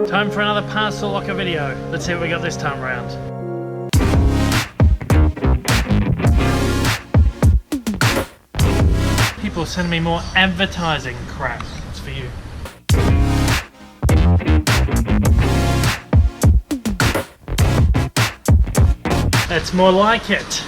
Time for another parcel locker video. Let's see what we got this time around. People send me more advertising crap. It's for you. That's more like it.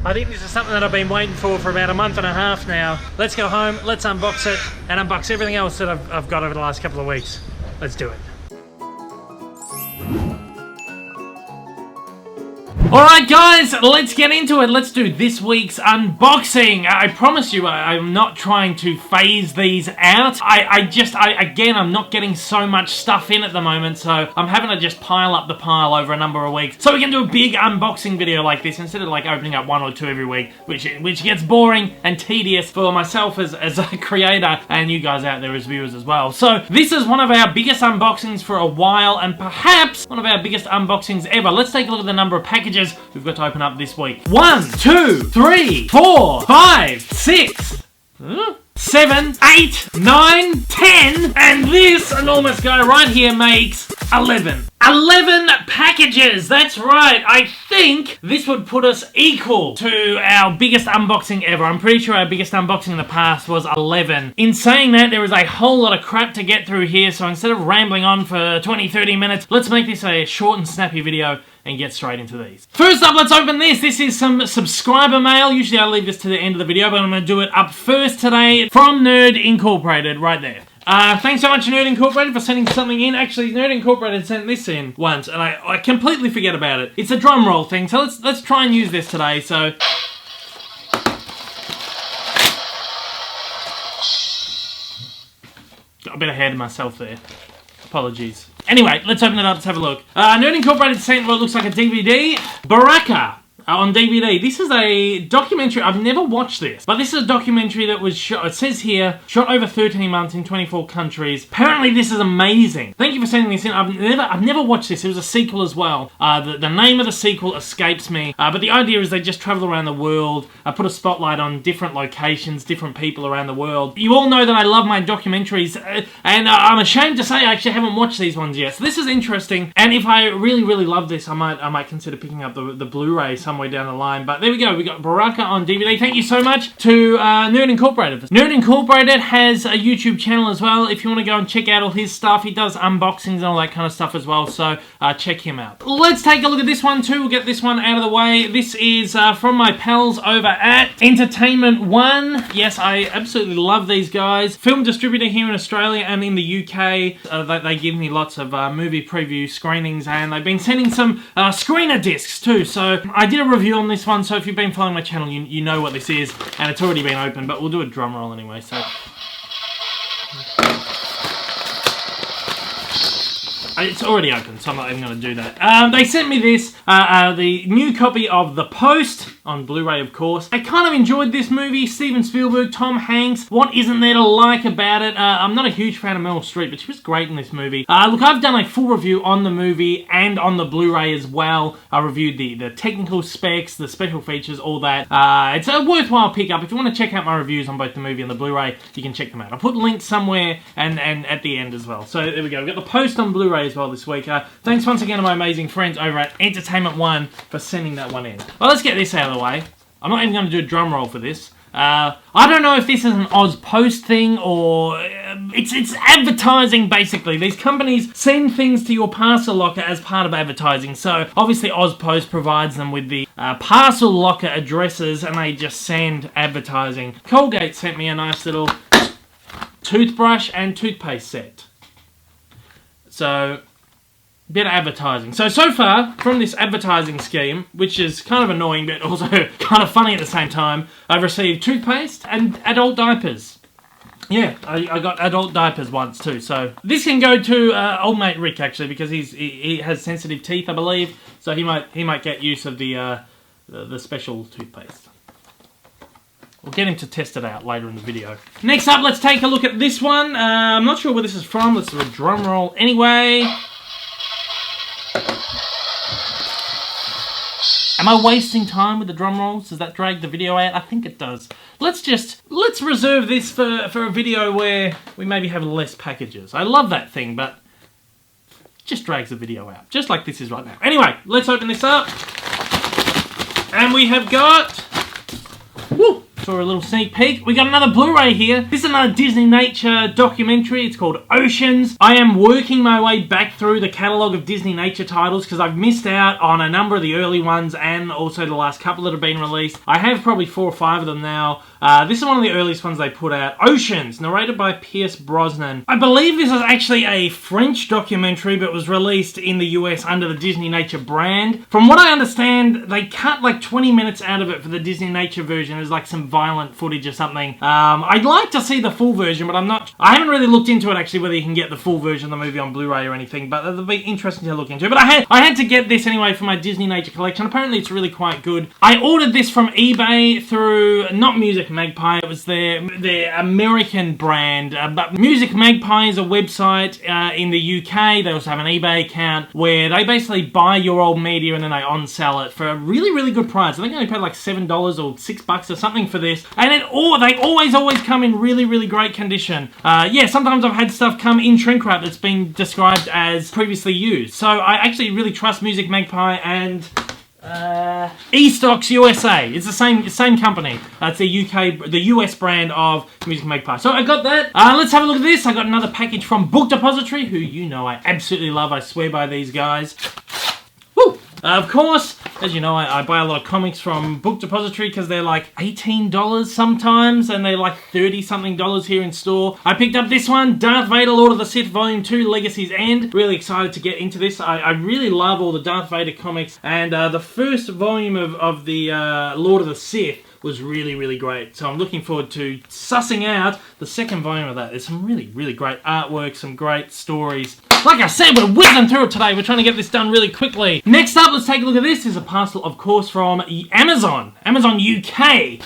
I think this is something that I've been waiting for about a month and a half now. Let's go home, let's unbox it, and unbox everything else that I've got over the last couple of weeks. Let's do it. Alright guys, let's get into it. Let's do this week's unboxing. I promise you, I'm not trying to phase these out. Again, I'm not getting so much stuff in at the moment, so I'm having to just pile up the pile over a number of weeks. So we can do a big unboxing video like this instead of like opening up one or two every week, which gets boring and tedious for myself as a creator and you guys out there as viewers as well. So this is one of our biggest unboxings for a while and perhaps one of our biggest unboxings ever. Let's take a look at the number of packages we've got to open up this week. 1, 2, 3, 4, 5, 6, 7, 8, 9, 10, and this enormous guy right here makes 11. 11 packages, that's right. I think this would put us equal to our biggest unboxing ever. I'm pretty sure our biggest unboxing in the past was 11. In saying that, there is a whole lot of crap to get through here, so instead of rambling on for 20-30 minutes, let's make this a short and snappy video and get straight into these. First up, let's open this. This is some subscriber mail. Usually I leave this to the end of the video, but I'm going to do it up first today from Nerd Incorporated, right there. Thanks so much, Nerd Incorporated, for sending something in. Actually, Nerd Incorporated sent this in once, and I completely forget about it. It's a drum roll thing, so let's try and use this today, so... Got a bit ahead of myself there. Apologies. Anyway, let's open it up, let's have a look. Nerd Incorporated sent what looks like a DVD. Baraka on DVD. This is a documentary. I've never watched this, but this is a documentary that was shot, it says here, shot over 13 months in 24 countries. Apparently this is amazing. Thank you for sending this in. I've never watched this. It was a sequel as well. The name of the sequel escapes me, but the idea is they just travel around the world, put a spotlight on different locations, different people around the world. You all know that I love my documentaries, and I'm ashamed to say I actually haven't watched these ones yet. So this is interesting, and if I really, really love this, I might consider picking up the Blu-ray somewhere down the line. But there we go, we got Baraka on DVD. Thank you so much to Nerd Incorporated. Nerd Incorporated has a YouTube channel as well. If you want to go and check out all his stuff, he does unboxings and all that kind of stuff as well, so check him out. Let's take a look at this one too. We'll get this one out of the way. This is from my pals over at Entertainment One. Yes, I absolutely love these guys. Film distributor here in Australia and in the UK. They give me lots of movie preview screenings, and they've been sending some screener discs too, so I did a review on this one, so if you've been following my channel, you know what this is, and it's already been opened, but we'll do a drum roll anyway, so... It's already open, so I'm not even going to do that. They sent me this, the new copy of The Post, on Blu-ray of course. I kind of enjoyed this movie. Steven Spielberg, Tom Hanks. What isn't there to like about it? I'm not a huge fan of Meryl Streep, but she was great in this movie. Look, I've done a full review on the movie and on the Blu-ray as well. I reviewed the technical specs, the special features, all that. It's a worthwhile pickup. If you want to check out my reviews on both the movie and the Blu-ray, you can check them out. I'll put links somewhere and at the end as well. So there we go. We've got The Post on Blu-ray as well this week. Thanks once again to my amazing friends over at Entertainment One for sending that one in. Well, let's get this out of the way. I'm not even going to do a drum roll for this. I don't know if this is an Oz Post thing or it's advertising basically. These companies send things to your parcel locker as part of advertising. So obviously Oz Post provides them with the parcel locker addresses and they just send advertising. Colgate sent me a nice little toothbrush and toothpaste set. So bit of advertising. So far, from this advertising scheme, which is kind of annoying but also kind of funny at the same time, I've received toothpaste and adult diapers. Yeah, I got adult diapers once too, so this can go to old mate Rick actually, because he has sensitive teeth, I believe, so he might get use of the special toothpaste. We'll get him to test it out later in the video. Next up, let's take a look at this one. I'm not sure where this is from. Let's do a drum roll anyway. Am I wasting time with the drum rolls? Does that drag the video out? I think it does. Let's reserve this for a video where we maybe have less packages. I love that thing, but it just drags the video out. Just like this is right now. Anyway, let's open this up. And we have got... Woo! For a little sneak peek, we got another Blu-ray here. This is another Disney Nature documentary. It's called Oceans. I am working my way back through the catalogue of Disney Nature titles because I've missed out on a number of the early ones and also the last couple that have been released. I have probably 4 or 5 of them now. This is one of the earliest ones they put out. Oceans, narrated by Pierce Brosnan. I believe this is actually a French documentary, but was released in the US under the Disney Nature brand. From what I understand, they cut like 20 minutes out of it for the Disney Nature version. There's like some violent footage or something. I'd like to see the full version, but I haven't really looked into it actually, whether you can get the full version of the movie on Blu-ray or anything, but it'll be interesting to look into. But I had to get this anyway for my Disney Nature collection. Apparently it's really quite good. I ordered this from eBay through, not Music Magpie, it was their American brand, but Music Magpie is a website in the UK. They also have an eBay account where they basically buy your old media and then they on-sell it for a really, really good price. I think I only paid like $7 or $6 or something for this. And they always come in really, really great condition. Yeah, sometimes I've had stuff come in shrink wrap that's been described as previously used. So I actually really trust Music Magpie and eStocks USA. It's the same company. It's the US brand of Music Magpie. So I got that. Let's have a look at this. I got another package from Book Depository, who you know I absolutely love. I swear by these guys. Woo! Of course, as you know, I buy a lot of comics from Book Depository because they're like $18 sometimes, and they're like $30-something here in store. I picked up this one, Darth Vader, Lord of the Sith, Volume 2, Legacy's End. Really excited to get into this. I really love all the Darth Vader comics, and the first volume of the Lord of the Sith was really, really great. So I'm looking forward to sussing out the second volume of that. There's some really, really great artwork, some great stories. Like I said, we're whizzing through it today. We're trying to get this done really quickly. Next up, let's take a look at this. This is a parcel, of course, from Amazon UK.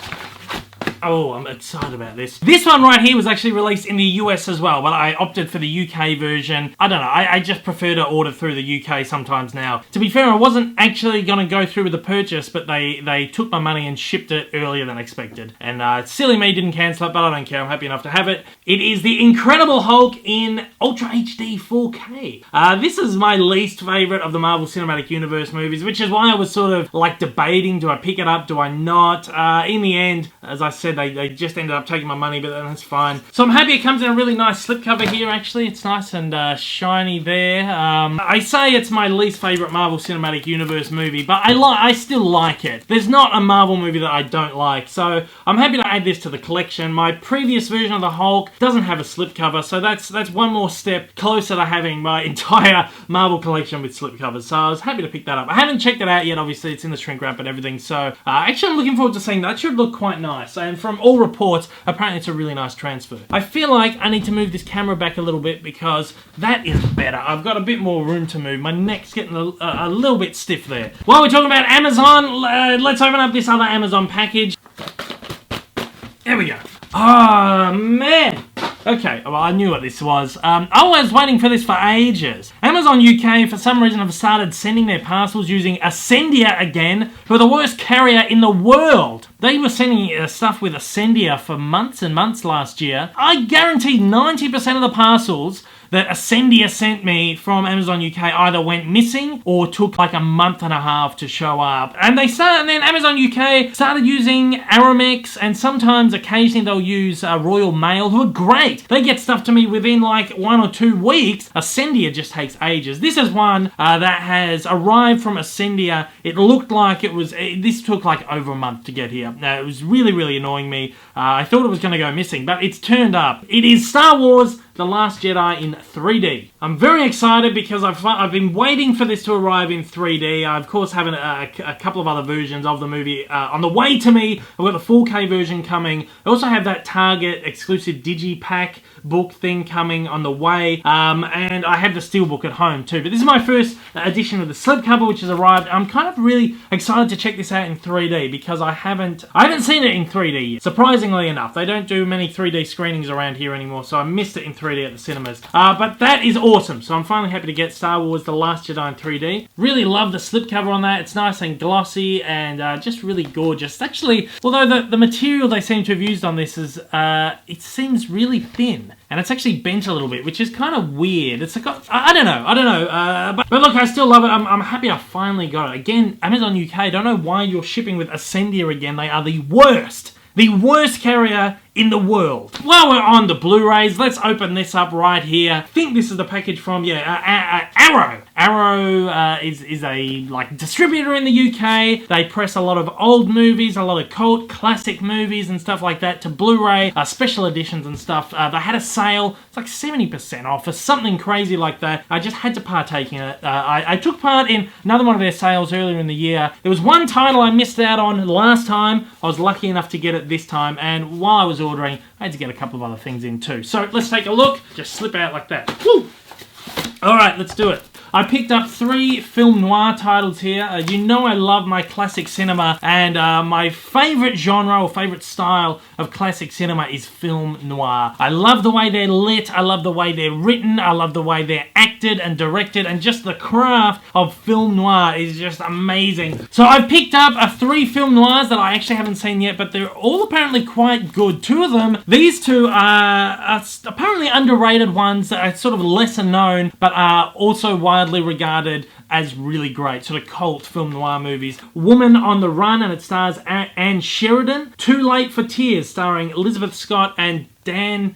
Oh, I'm excited about this. This one right here was actually released in the US as well, but I opted for the UK version. I don't know, I just prefer to order through the UK sometimes now. To be fair, I wasn't actually going to go through with the purchase, but they took my money and shipped it earlier than expected. And silly me didn't cancel it, but I don't care. I'm happy enough to have it. It is the Incredible Hulk in Ultra HD 4K. This is my least favorite of the Marvel Cinematic Universe movies, which is why I was sort of like debating, do I pick it up, do I not? In the end, as I said, they just ended up taking my money, but that's fine. So I'm happy it comes in a really nice slipcover here, actually. It's nice and shiny there. I say it's my least favourite Marvel Cinematic Universe movie, but I still like it. There's not a Marvel movie that I don't like, so I'm happy to add this to the collection. My previous version of the Hulk doesn't have a slipcover, so that's one more step closer to having my entire Marvel collection with slipcovers, so I was happy to pick that up. I haven't checked it out yet, obviously. It's in the shrink wrap and everything, so actually I'm looking forward to seeing that. It should look quite nice, and from all reports, apparently it's a really nice transfer. I feel like I need to move this camera back a little bit because that is better. I've got a bit more room to move. My neck's getting a little bit stiff there. While we're talking about Amazon, let's open up this other Amazon package. There we go. Oh, man. Okay, well, I knew what this was. I was waiting for this for ages. Amazon UK, for some reason, have started sending their parcels using Ascendia again, who are the worst carrier in the world. They were sending stuff with Ascendia for months and months last year. I guarantee 90% of the parcels that Ascendia sent me from Amazon UK either went missing or took like a month and a half to show up. And then Amazon UK started using Aramex, and sometimes occasionally they'll use Royal Mail, who are great. They get stuff to me within like 1 or 2 weeks. Ascendia just takes ages. This is one that has arrived from Ascendia. It looked like this took like over a month to get here. Now, it was really, really annoying me. I thought it was going to go missing, but it's turned up. It is Star Wars The Last Jedi in 3D. I'm very excited because I've been waiting for this to arrive in 3D. I, of course, have a couple of other versions of the movie on the way to me. I've got the 4K version coming. I also have that Target exclusive Digipack book thing coming on the way. And I have the Steelbook at home too. But this is my first edition of the slipcover, which has arrived. I'm kind of really excited to check this out in 3D because I haven't seen it in 3D yet. Surprisingly enough, they don't do many 3D screenings around here anymore, so I missed it in 3D at the cinemas. But that is awesome, so I'm finally happy to get Star Wars The Last Jedi in 3D. Really love the slipcover on that. It's nice and glossy and just really gorgeous. Actually, although the material they seem to have used on this is, it seems really thin. And it's actually bent a little bit, which is kind of weird. It's like, I don't know. But look, I still love it. I'm happy I finally got it. Again, Amazon UK, I don't know why you're shipping with Ascendia again. They are the worst carrier in the world. While we're on the Blu-rays, let's open this up right here. I think this is the package from, Arrow. Arrow is a distributor in the UK. They press a lot of old movies, a lot of cult classic movies and stuff like that to Blu-ray, special editions and stuff. They had a sale, it's like 70% off or something crazy like that. I just had to partake in it. I took part in another one of their sales earlier in the year. There was one title I missed out on last time. I was lucky enough to get it this time, and while I was ordering, I had to get a couple of other things in too. So let's take a look. Just slip out like that. Woo! Alright, let's do it. I picked up 3 film noir titles here. You know I love my classic cinema, and my favourite genre or favourite style of classic cinema is film noir. I love the way they're lit, I love the way they're written, I love the way they're acted and directed, and just the craft of film noir is just amazing. So I picked up 3 film noirs that I actually haven't seen yet, but they're all apparently quite good. 2 of them, these 2 are apparently underrated ones that are sort of lesser known, but are also widely regarded as really great sort of cult film noir movies. Woman on the Run, and it stars Anne Sheridan. Too Late for Tears, starring Elizabeth Scott and Dan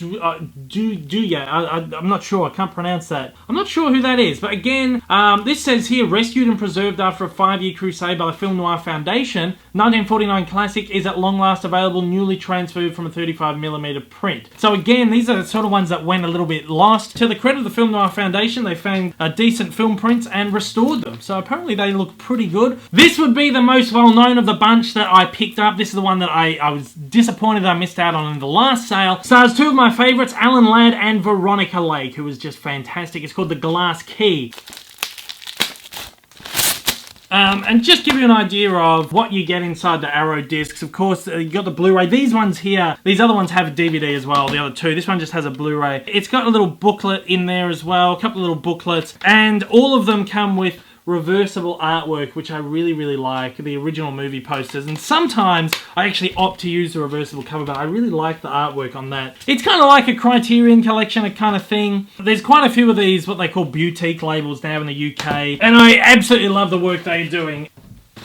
I'm not sure, I can't pronounce that. I'm not sure who that is, but again, this says here, rescued and preserved after a 5-year crusade by the Film Noir Foundation, 1949 classic is at long last available, newly transferred from a 35mm print. So again, these are the sort of ones that went a little bit lost. To the credit of the Film Noir Foundation, they found decent film prints and restored them. So apparently they look pretty good. This would be the most well-known of the bunch that I picked up. This is the one that I was disappointed that I missed out on in the last sale. Stars 2 of my favourites, Alan Ladd and Veronica Lake, who was just fantastic. It's called The Glass Key. And just give you an idea of what you get inside the Arrow discs. Of course, you got the Blu-ray. These ones here, these other ones have a DVD as well, the other 2. This one just has a Blu-ray. It's got a little booklet in there as well, a couple of little booklets, and all of them come with reversible artwork, which I really, really like, the original movie posters, and sometimes I actually opt to use the reversible cover, but I really like the artwork on that. It's kind of like a Criterion Collection kind of thing. There's quite a few of these, what they call boutique labels now in the UK, and I absolutely love the work they're doing.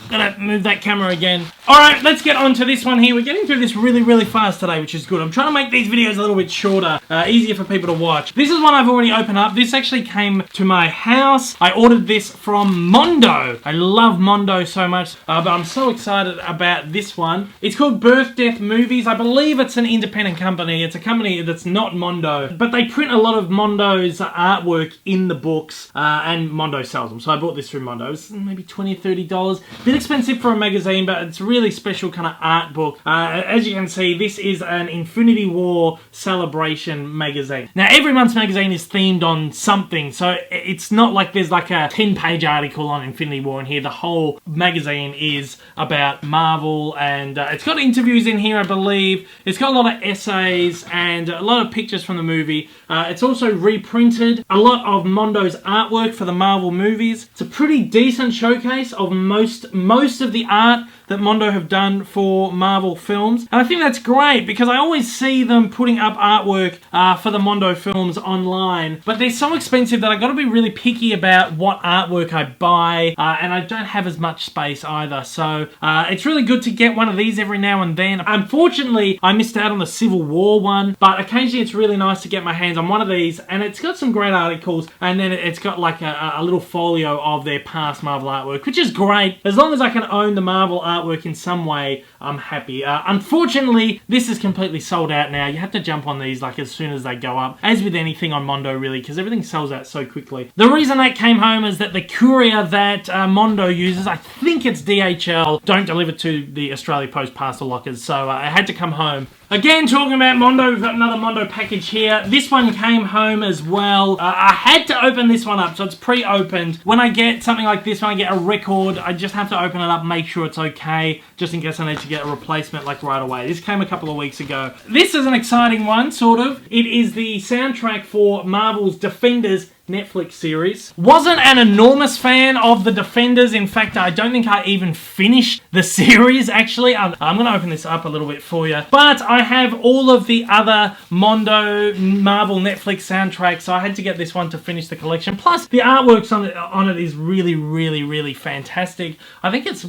Gonna move that camera again. Alright, let's get on to this one here. We're getting through this really, really fast today, which is good. I'm trying to make these videos a little bit shorter, easier for people to watch. This is one I've already opened up. This actually came to my house. I ordered this from Mondo. I love Mondo so much, but I'm so excited about this one. It's called Birth Death Movies. I believe it's an independent company. It's a company that's not Mondo, but they print a lot of Mondo's artwork in the books, and Mondo sells them. So I bought this through Mondo. It's maybe $20 or $30. Bit expensive for a magazine, but it's a really special kind of art book. As you can see, this is an Infinity War celebration magazine. Now, every month's magazine is themed on something, so it's not like there's like a 10-page article on Infinity War in here. The whole magazine is about Marvel, and it's got interviews in here, I believe. It's got a lot of essays and a lot of pictures from the movie. It's also reprinted a lot of Mondo's artwork for the Marvel movies. It's a pretty decent showcase of most of the art that Mondo have done for Marvel films. And I think that's great because I always see them putting up artwork for the Mondo films online, but they're so expensive that I've got to be really picky about what artwork I buy, and I don't have as much space either. So it's really good to get one of these every now and then. Unfortunately, I missed out on the Civil War one, but occasionally it's really nice to get my hands on one of these, and it's got some great articles, and then it's got like a little folio of their past Marvel artwork, which is great. As long as I can own the Marvel artwork in some way, I'm happy. Unfortunately, this is completely sold out now. You have to jump on these like as soon as they go up, as with anything on Mondo really, because everything sells out so quickly. The reason that came home is that the courier that Mondo uses, I think it's DHL, don't deliver to the Australia Post parcel lockers, so I had to come home. Again, talking about Mondo, we've got another Mondo package here. This one came home as well. I had to open this one up, so it's pre-opened. When I get something like this, when I get a record, I just have to open it up, make sure it's okay, just in case I need to get a replacement like right away. This came a couple of weeks ago. This is an exciting one, sort of. It is the soundtrack for Marvel's Defenders Netflix series. Wasn't an enormous fan of the Defenders. In fact, I don't think I even finished the series, actually. I'm going to open this up a little bit for you. But I have all of the other Mondo Marvel Netflix soundtracks, so I had to get this one to finish the collection. Plus, the artwork on it is really, really, really fantastic. I think it's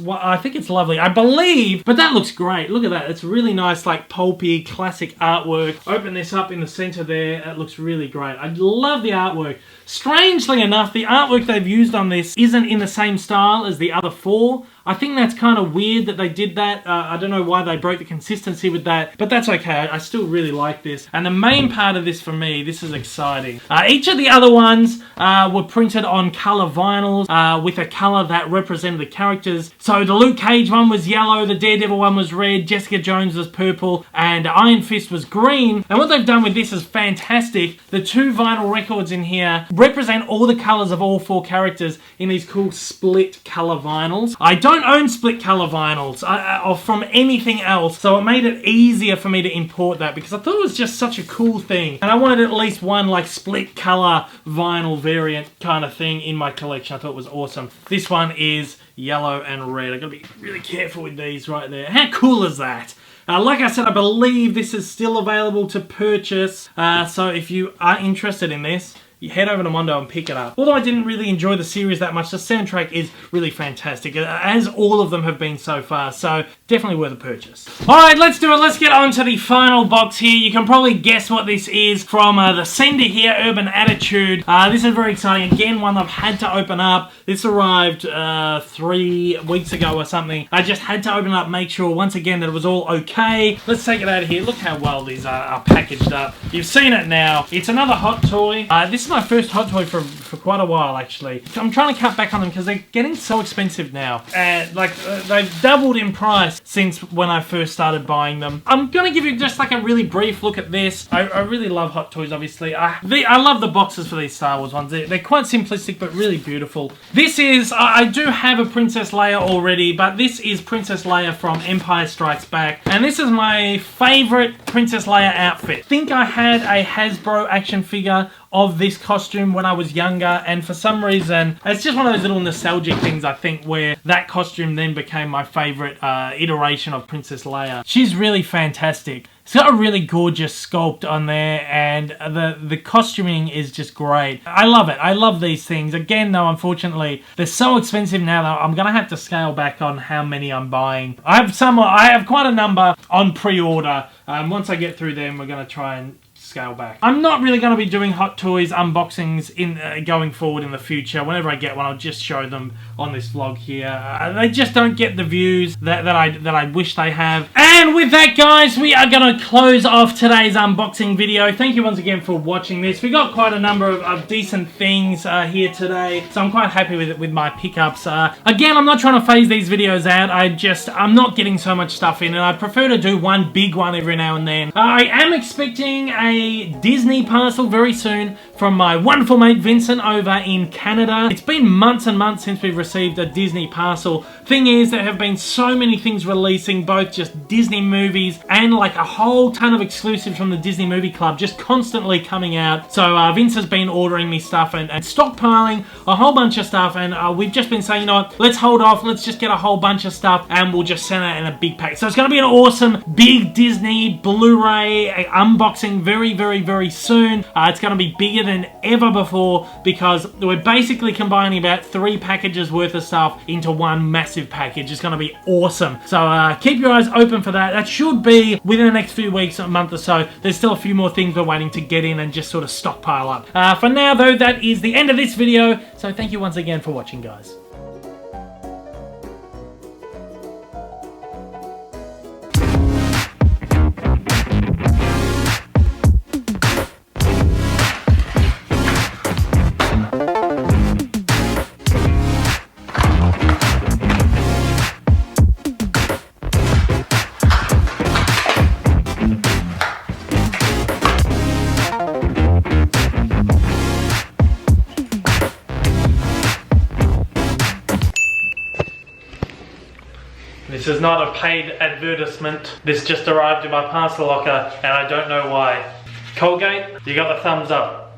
lovely. I believe, but that looks great. Look at that. It's really nice, like pulpy, classic artwork. Open this up in the center there. It looks really great. I love the artwork. Strangely enough, the artwork they've used on this isn't in the same style as the other four. I think that's kind of weird that they did that. I don't know why they broke the consistency with that, but that's okay. I still really like this. And the main part of this for me, this is exciting. Each of the other ones were printed on color vinyls with a color that represented the characters. So the Luke Cage one was yellow, the Daredevil one was red, Jessica Jones was purple, and Iron Fist was green. And what they've done with this is fantastic. The two vinyl records in here represent all the colors of all four characters in these cool split color vinyls. I don't own split color vinyls or from anything else, so it made it easier for me to import that because I thought it was just such a cool thing, and I wanted at least one like split color vinyl variant kind of thing in my collection. I thought it was awesome. This one is yellow and red. I've got to be really careful with these right there. How cool is that? Like I said, I believe this is still available to purchase, so if you are interested in this, you head over to Mondo and pick it up. Although I didn't really enjoy the series that much, the soundtrack is really fantastic, as all of them have been so far, so definitely worth a purchase. Alright, let's do it. Let's get on to the final box here. You can probably guess what this is from the sender here, Urban Attitude. This is very exciting. Again, one I've had to open up. This arrived 3 weeks ago or something. I just had to open it up, make sure once again that it was all okay. Let's take it out of here. Look how well these are packaged up. You've seen it now. It's another Hot Toy. This is my first Hot Toy for quite a while, actually. I'm trying to cut back on them because they're getting so expensive now. They've doubled in price since when I first started buying them. I'm going to give you just like a really brief look at this. I really love Hot Toys, obviously. I love the boxes for these Star Wars ones. They're quite simplistic, but really beautiful. This is, I do have a Princess Leia already, but this is Princess Leia from Empire Strikes Back. And this is my favorite Princess Leia outfit. I think I had a Hasbro action figure of this costume when I was younger, and for some reason it's just one of those little nostalgic things, I think, where that costume then became my favorite iteration of Princess Leia. She's really fantastic. It's got a really gorgeous sculpt on there, and the costuming is just great. I love it. I love these things. Again, though, unfortunately, they're so expensive now that I'm gonna have to scale back on how many I'm buying. I have quite a number on pre-order. Once I get through them, we're gonna try and scale back. I'm not really going to be doing Hot Toys unboxings in going forward in the future. Whenever I get one, I'll just show them on this vlog here. They just don't get the views that I wish they have. And with that, guys, we are going to close off today's unboxing video. Thank you once again for watching this. We got quite a number of decent things here today, so I'm quite happy with my pickups. Again, I'm not trying to phase these videos out. I'm not getting so much stuff in, and I prefer to do one big one every now and then. I am expecting a Disney parcel very soon from my wonderful mate Vincent over in Canada. It's been months and months since we've received a Disney parcel. Thing is, there have been so many things releasing, both just Disney movies and like a whole ton of exclusives from the Disney Movie Club just constantly coming out. So Vince has been ordering me stuff and stockpiling a whole bunch of stuff, and we've just been saying, you know what, let's hold off, let's just get a whole bunch of stuff and we'll just send it in a big pack. So it's going to be an awesome big Disney Blu-ray unboxing very, very, very soon. It's going to be bigger than ever before because we're basically combining about 3 packages worth of stuff into one massive package. It's going to be awesome. So keep your eyes open for that. That should be within the next few weeks, a month or so. There's still a few more things we're waiting to get in and just sort of stockpile up. For now, though, that is the end of this video. So thank you once again for watching, guys. This is not a paid advertisement. This just arrived in my parcel locker and I don't know why. Colgate, you got the thumbs up.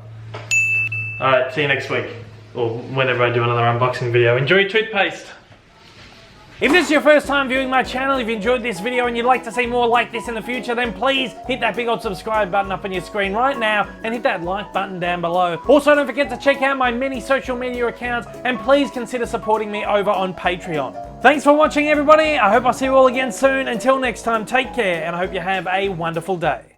Alright, see you next week. Or whenever I do another unboxing video. Enjoy your toothpaste. If this is your first time viewing my channel, if you enjoyed this video and you'd like to see more like this in the future, then please hit that big old subscribe button up on your screen right now and hit that like button down below. Also, don't forget to check out my many social media accounts and please consider supporting me over on Patreon. Thanks for watching, everybody. I hope I'll see you all again soon. Until next time, take care and I hope you have a wonderful day.